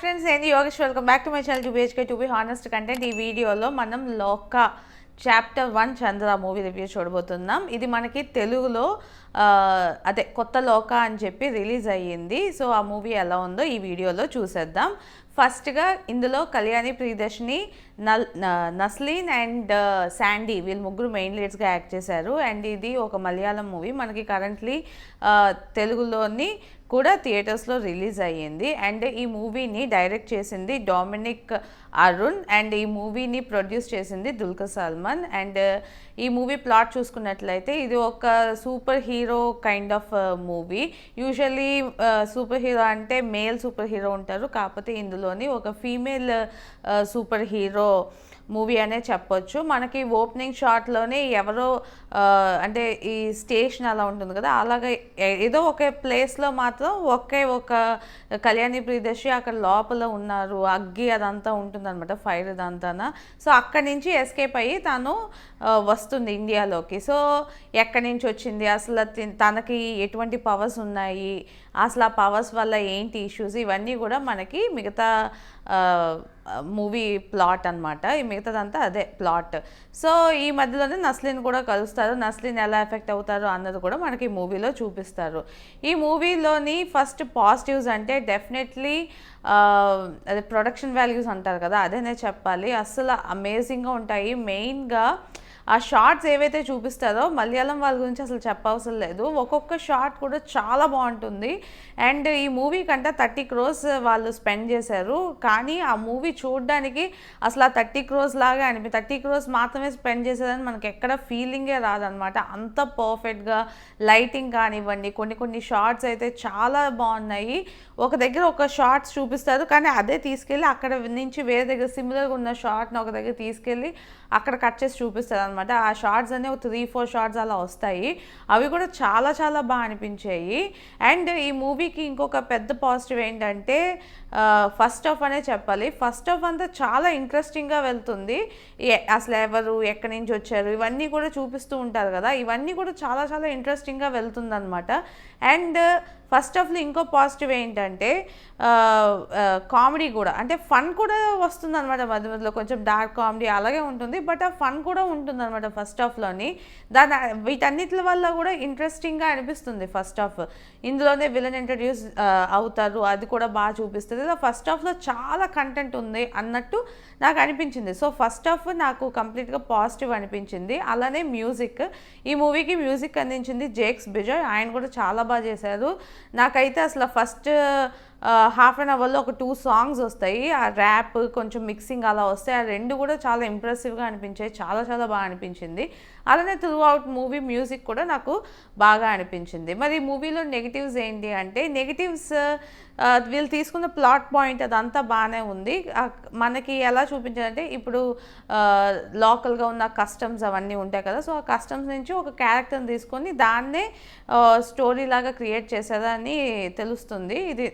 friends, నేను Yogesh. Welcome back to my channel to BHK to be honest content. ఈ వీడియోలో మనం లోక చాప్టర్ 1 చంద్ర మూవీ రివ్యూ చూడబోతున్నాం. ఇది మనకి తెలుగులో అదే కొత్త లోక అని చెప్పి రిలీజ్ అయ్యింది. సో ఆ మూవీ ఎలా ఉందో ఈ వీడియోలో చూసేద్దాం. ఫస్ట్గా ఇందులో కళ్యాణి ప్రియదర్శిని, నస్లీన్ అండ్ శాండీ వీళ్ళు ముగ్గురు మెయిన్ లీడ్స్గా యాక్ట్ చేశారు. అండ్ ఇది ఒక మలయాళం మూవీ, మనకి కరెంట్లీ తెలుగులోని కూడా థియేటర్స్లో రిలీజ్ అయ్యింది. అండ్ ఈ మూవీని డైరెక్ట్ చేసింది డామినిక్ అరుణ్ అండ్ ఈ మూవీని ప్రొడ్యూస్ చేసింది దుల్కర్ సల్మాన్. అండ్ ఈ మూవీ ప్లాట్ చూసుకున్నట్లయితే ఇది ఒక super hero kind of movie. Usually super hero అంటే మేల్ సూపర్ హీరో ఉంటారు, కాకపోతే ఇందులోని ఒక ఫీమేల్ సూపర్ హీరో మూవీ అనే చెప్పొచ్చు. మనకి ఓపెనింగ్ షాట్లోనే ఎవరో అంటే ఈ స్టేషన్ అలా ఉంటుంది కదా, అలాగే ఏదో ఒక ప్లేస్లో మాత్రం ఒక కళ్యాణి ప్రియదర్శి అక్కడ లోపల ఉన్నారు, అగ్గి అదంతా ఉంటుందన్నమాట, ఫైర్ ఇదంతా. సో అక్కడి నుంచి ఎస్కేప్ అయ్యి తను వస్తుంది ఇండియాలోకి. సో ఎక్కడి నుంచి వచ్చింది, అసలు తనకి ఎటువంటి పవర్స్ ఉన్నాయి, అసలు ఆ పవర్స్ వల్ల ఏంటి ఇష్యూస్, ఇవన్నీ కూడా మనకి మిగతా మూవీ ప్లాట్ అనమాట. ఈ మిగతాదంతా అదే ప్లాట్. సో ఈ మధ్యలోనే నస్లీన్ కూడా కలుస్తారు. నస్లీన్ ఎలా ఎఫెక్ట్ అవుతారు అన్నది కూడా మనకి ఈ మూవీలో చూపిస్తారు. ఈ మూవీలోని ఫస్ట్ పాజిటివ్స్ అంటే డెఫినెట్లీ అదే ప్రొడక్షన్ వాల్యూస్ అంటారు కదా, అదేనే చెప్పాలి. అసలు అమేజింగ్గా ఉంటాయి. మెయిన్గా ఆ షార్ట్స్ ఏవైతే చూపిస్తారో మలయాళం వాళ్ళ గురించి అసలు చెప్పవసరం లేదు. ఒక్కొక్క షార్ట్ కూడా చాలా బాగుంటుంది. అండ్ ఈ మూవీ కంటే 30 crores వాళ్ళు స్పెండ్ చేశారు, కానీ ఆ మూవీ చూడడానికి అసలు ఆ 30 crores లాగా 30 crores మాత్రమే స్పెండ్ చేసేదని మనకి ఎక్కడ ఫీలింగే రాదనమాట. అంత పర్ఫెక్ట్గా లైటింగ్ కానివ్వండి, కొన్ని షార్ట్స్ అయితే చాలా బాగున్నాయి. ఒక దగ్గర ఒక షార్ట్స్ చూపిస్తారు, కానీ అదే తీసుకెళ్ళి అక్కడ నుంచి వేరే దగ్గర సిమిలర్గా ఉన్న షార్ట్ని ఒక దగ్గర తీసుకెళ్ళి అక్కడ కట్ చేసి చూపిస్తారు అనమాట. ఆ షార్ట్స్ అనేవి 3-4 షార్ట్స్ అలా వస్తాయి. అవి కూడా చాలా చాలా బాగా అనిపించాయి. అండ్ ఈ మూవీకి ఇంకొక పెద్ద పాజిటివ్ ఏంటంటే ఫస్ట్ హాఫ్ అనే చెప్పాలి. ఫస్ట్ హాఫ్ అంతా చాలా ఇంట్రెస్టింగ్గా వెళ్తుంది. అసలు ఎవరు ఎక్కడి నుంచి వచ్చారు ఇవన్నీ కూడా చూపిస్తూ ఉంటారు కదా, ఇవన్నీ కూడా చాలా చాలా ఇంట్రెస్టింగ్గా వెళ్తుంది అనమాట. అండ్ ఫస్ట్ హాఫ్లో ఇంకో పాజిటివ్ ఏంటంటే కామెడీ కూడా, అంటే ఫన్ కూడా వస్తుంది అనమాట. మధ్య మధ్యలో కొంచెం డార్క్ కామెడీ అలాగే ఉంటుంది, బట్ ఆ ఫన్ కూడా ఉంటుంది అనమాట ఫస్ట్ హాఫ్లోని. వీటన్నిటి వల్ల కూడా ఇంట్రెస్టింగ్గా అనిపిస్తుంది ఫస్ట్ హాఫ్. ఇందులోనే విలన్ ఇంట్రడ్యూస్ అవుతారు, అది కూడా బాగా చూపిస్తుంది. ఫస్ట్ హాఫ్లో చాలా కంటెంట్ ఉంది అన్నట్టు నాకు అనిపించింది. సో ఫస్ట్ హాఫ్ నాకు కంప్లీట్గా పాజిటివ్ అనిపించింది. అలానే మ్యూజిక్, ఈ మూవీకి మ్యూజిక్ అందించింది జేక్స్ బిజాయ్. ఆయన కూడా చాలా బాగా చేశారు. నాకైతే అసలు ఫస్ట్ హాఫ్ అన్ అవర్లో ఒక 2 songs వస్తాయి, ఆ ర్యాప్ కొంచెం మిక్సింగ్ అలా వస్తాయి. ఆ రెండు కూడా చాలా ఇంప్రెసివ్గా అనిపించాయి, చాలా చాలా బాగా అనిపించింది. అలానే త్రూ అవుట్ మూవీ మ్యూజిక్ కూడా నాకు బాగా అనిపించింది. మరి మూవీలో నెగిటివ్స్ ఏంటి అంటే, నెగిటివ్స్ వీళ్ళు తీసుకున్న ప్లాట్ పాయింట్ అదంతా బాగానే ఉంది. మనకి ఎలా చూపించారంటే, ఇప్పుడు లోకల్గా ఉన్న కస్టమ్స్ అవన్నీ ఉంటాయి కదా, సో ఆ కస్టమ్స్ నుంచి ఒక క్యారెక్టర్ని తీసుకొని దాన్నే స్టోరీ లాగా క్రియేట్ చేసేదని తెలుస్తుంది. ఇది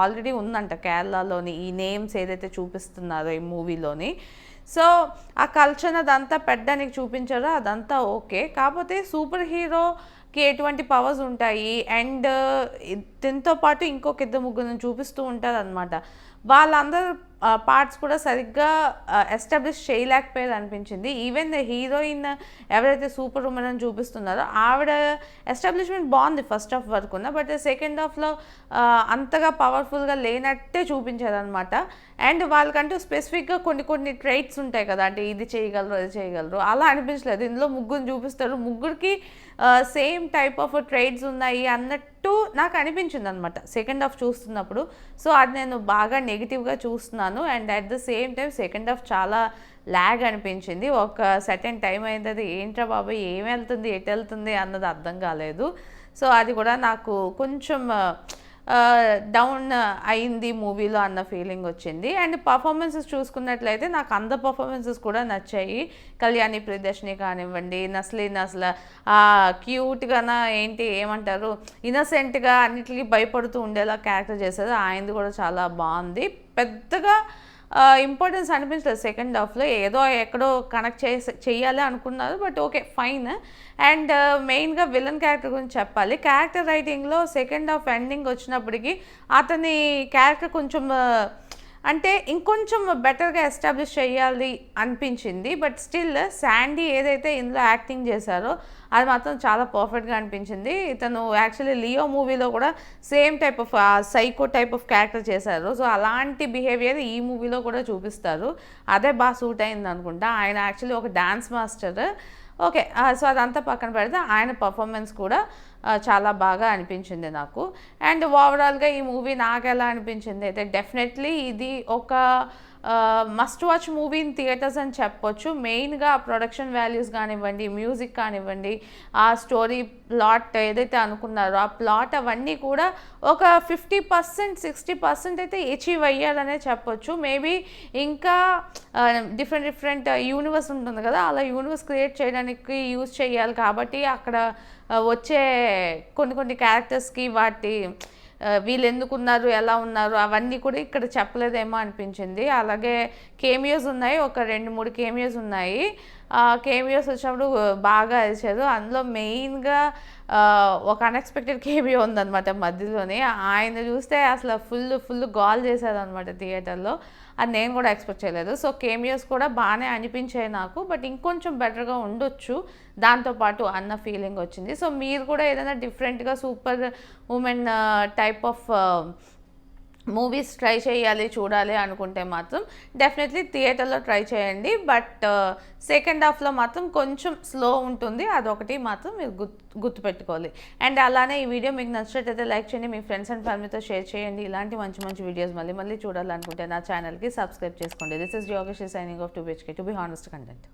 ఆల్రెడీ ఉందంట కేరళలోని, ఈ నేమ్స్ ఏదైతే చూపిస్తున్నారో ఈ మూవీలోని. సో ఆ కల్చర్ అదంతా పెట్టడానికి చూపించారో అదంతా ఓకే, కాకపోతే సూపర్ హీరోకి ఎటువంటి పవర్స్ ఉంటాయి అండ్ దీంతో పాటు ఇంకొక 2-3 చూపిస్తూ ఉంటారు అనమాట. వాళ్ళందరూ పార్ట్స్ కూడా సరిగ్గా ఎస్టాబ్లిష్ చేయలేకపోయేది అనిపించింది. ఈవెన్ ద హీరోయిన్ ఎవరైతే సూపర్ ఉమెన్ అని చూపిస్తున్నారో ఆవిడ ఎస్టాబ్లిష్మెంట్ బాగుంది ఫస్ట్ హాఫ్ వరకున్న, బట్ సెకండ్ హాఫ్లో అంతగా పవర్ఫుల్గా లేనట్టే చూపించారనమాట. అండ్ వాళ్ళకంటూ స్పెసిఫిక్గా కొన్ని ట్రైట్స్ ఉంటాయి కదా, అంటే ఇది చేయగలరు అలా అనిపించలేదు. ఇందులో ముగ్గురు చూపిస్తారు, ముగ్గురికి సేమ్ టైప్ ఆఫ్ ట్రైట్స్ ఉన్నాయి అన్నట్టు నాకు అనిపించింది అనమాట సెకండ్ హాఫ్ చూస్తున్నప్పుడు. సో అది నేను బాగా నెగిటివ్గా చూస్తున్నాను. And at the same time second half చాలా ల్యాగ్ అనిపించింది. ఒక సర్టెన్ టైం అయింది, అది ఏంట్రా బాబు ఏమి వెళ్తుంది ఎటు వెళ్తుంది అన్నది అర్థం కాలేదు. సో అది కూడా నాకు కొంచెం డౌన్ అయింది మూవీలో అన్న ఫీలింగ్ వచ్చింది. అండ్ పర్ఫార్మెన్సెస్ చూసుకున్నట్లయితే నాకు అందరు పర్ఫార్మెన్సెస్ కూడా నచ్చాయి. కళ్యాణి ప్రియదర్శిని కానివ్వండి, నస్లీన్ అసలు క్యూట్గానా ఏంటి ఏమంటారు ఇన్నసెంట్గా అన్నిటికీ భయపడుతూ ఉండేలా క్యారెక్టర్ చేశారు, ఆయనది కూడా చాలా బాగుంది. పెద్దగా ఇంపార్టెన్స్ అనిపించలేదు సెకండ్ హాఫ్లో. ఏదో ఎక్కడో కనెక్ట్ చెయ్యాలి అనుకున్నారు, బట్ ఓకే ఫైన్. అండ్ మెయిన్గా విలన్ క్యారెక్టర్ గురించి చెప్పాలి. క్యారెక్టర్ రైటింగ్లో సెకండ్ హాఫ్ ఎండింగ్ వచ్చినప్పటికీ అతని క్యారెక్టర్ కొంచెం అంటే ఇంకొంచెం బెటర్గా ఎస్టాబ్లిష్ చేయాలి అనిపించింది. బట్ స్టిల్ శాండీ ఏదైతే ఇందులో యాక్టింగ్ చేశారో అది మాత్రం చాలా పర్ఫెక్ట్గా అనిపించింది. ఇతను యాక్చువల్లీ లియో మూవీలో కూడా same type of psycho type of character చేశారు. సో అలాంటి బిహేవియర్ ఈ మూవీలో కూడా చూపిస్తారు. అదే బాగా సూట్ అయింది అనుకుంటా. ఆయన యాక్చువల్లీ ఒక డాన్స్ మాస్టర్. ఓకే, సో అదంతా పక్కన పెడితే ఆయన పర్ఫార్మెన్స్ కూడా చాలా బాగా అనిపించింది నాకు. అండ్ ఓవరాల్గా ఈ మూవీ నాకు ఎలా అనిపించింది అయితే డెఫినెట్లీ ఇది ఒక must watch movie in theatres అని చెప్పొచ్చు. మెయిన్గా ప్రొడక్షన్ వాల్యూస్ కానివ్వండి, మ్యూజిక్ కానివ్వండి, ఆ స్టోరీ ప్లాట్ ఏదైతే అనుకున్నారో ఆ ప్లాట్ అవన్నీ కూడా ఒక 50% 60% అయితే అచీవ్ అయ్యారనే చెప్పొచ్చు. మేబీ ఇంకా డిఫరెంట్ యూనివర్స్ ఉంటుంది కదా, అలా యూనివర్స్ క్రియేట్ చేయడానికి యూజ్ చేయాలి కాబట్టి అక్కడ వచ్చే కొన్ని క్యారెక్టర్స్కి వాటి వీళ్ళు ఎందుకు ఉన్నారు, ఎలా ఉన్నారు అవన్నీ కూడా ఇక్కడ చెప్పలేదేమో అనిపించింది. అలాగే కేమియోస్ ఉన్నాయి, ఒక 2-3 కేమియోస్ ఉన్నాయి. కేమియోస్ వచ్చినప్పుడు బాగా వేసారు. అందులో మెయిన్గా ఒక అన్ఎక్స్పెక్టెడ్ కేమియో ఉందన్నమాట మధ్యలోనే. ఆయన చూస్తే అసలు ఫుల్ గాల్ చేశారు అనమాట థియేటర్లో. అది నేను కూడా ఎక్స్పెక్ట్ చేయలేదు. సో కేమియోస్ కూడా బాగానే అనిపించాయి నాకు, బట్ ఇంకొంచెం బెటర్గా ఉండొచ్చు దాంతోపాటు అన్న ఫీలింగ్ వచ్చింది. సో మీరు కూడా ఏదైనా డిఫరెంట్గా super women type of movies try చేయాలి, చూడాలి అనుకుంటే మాత్రం డెఫినెట్లీ థియేటర్లో ట్రై చేయండి. బట్ సెకండ్ హాఫ్లో మాత్రం కొంచెం స్లో ఉంటుంది, అదొకటి మాత్రం మీరు గుర్తుపెట్టుకోవాలి. అండ్ అలానే ఈ వీడియో మీకు నచ్చినట్టయితే లైక్ చేయండి, మీ ఫ్రెండ్స్ అండ్ ఫ్యామిలీతో షేర్ చేయండి. ఇలాంటి మంచి వీడియోస్ మళ్ళీ చూడాలనుకుంటే నా ఛానల్కి సబ్స్క్రైబ్ చేసుకోండి. This is Yogesh signing off 2BHK, to be honest content.